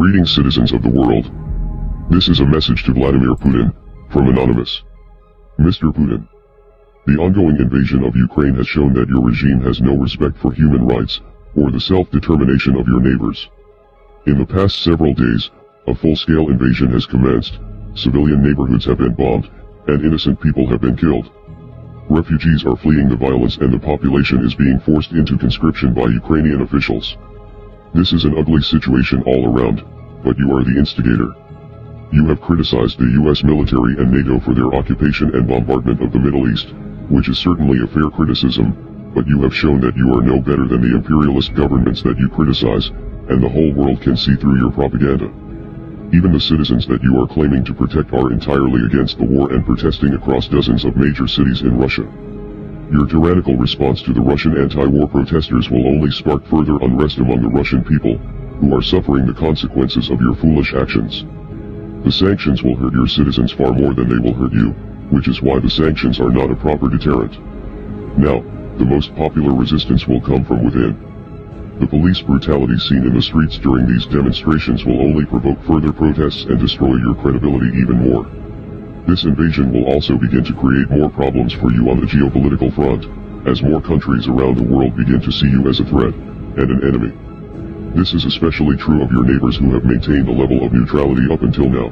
Greetings, citizens of the world. This is a message to Vladimir Putin, from Anonymous. Mr. Putin, the ongoing invasion of Ukraine has shown that your regime has no respect for human rights, or the self-determination of your neighbors. In the past several days, a full-scale invasion has commenced, civilian neighborhoods have been bombed, and innocent people have been killed. Refugees are fleeing the violence and the population is being forced into conscription by Ukrainian officials. This is an ugly situation all around, but you are the instigator. You have criticized the US military and NATO for their occupation and bombardment of the Middle East, which is certainly a fair criticism, but you have shown that you are no better than the imperialist governments that you criticize, and the whole world can see through your propaganda. Even the citizens that you are claiming to protect are entirely against the war and protesting across dozens of major cities in Russia. Your tyrannical response to the Russian anti-war protesters will only spark further unrest among the Russian people, who are suffering the consequences of your foolish actions. The sanctions will hurt your citizens far more than they will hurt you, which is why the sanctions are not a proper deterrent. Now, the most popular resistance will come from within. The police brutality seen in the streets during these demonstrations will only provoke further protests and destroy your credibility even more. This invasion will also begin to create more problems for you on the geopolitical front, as more countries around the world begin to see you as a threat, and an enemy. This is especially true of your neighbors who have maintained a level of neutrality up until now.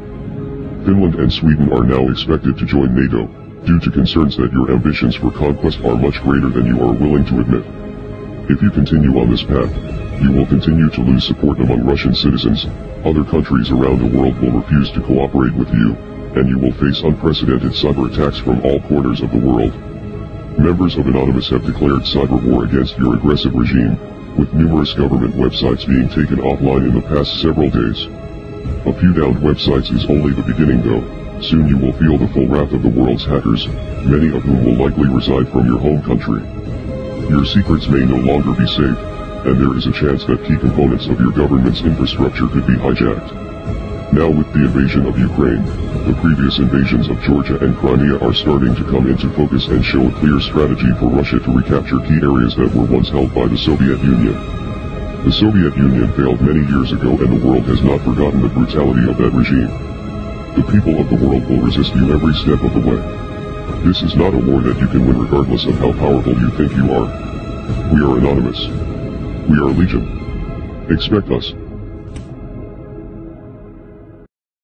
Finland and Sweden are now expected to join NATO, due to concerns that your ambitions for conquest are much greater than you are willing to admit. If you continue on this path, you will continue to lose support among Russian citizens, other countries around the world will refuse to cooperate with you, and you will face unprecedented cyber attacks from all corners of the world. Members of Anonymous have declared cyber war against your aggressive regime, with numerous government websites being taken offline in the past several days. A few downed websites is only the beginning though. Soon you will feel the full wrath of the world's hackers, many of whom will likely reside from your home country. Your secrets may no longer be safe, and there is a chance that key components of your government's infrastructure could be hijacked. Now with the invasion of Ukraine, the previous invasions of Georgia and Crimea are starting to come into focus and show a clear strategy for Russia to recapture key areas that were once held by the Soviet Union. The Soviet Union failed many years ago and the world has not forgotten the brutality of that regime. The people of the world will resist you every step of the way. This is not a war that you can win regardless of how powerful you think you are. We are Anonymous. We are Legion. Expect us.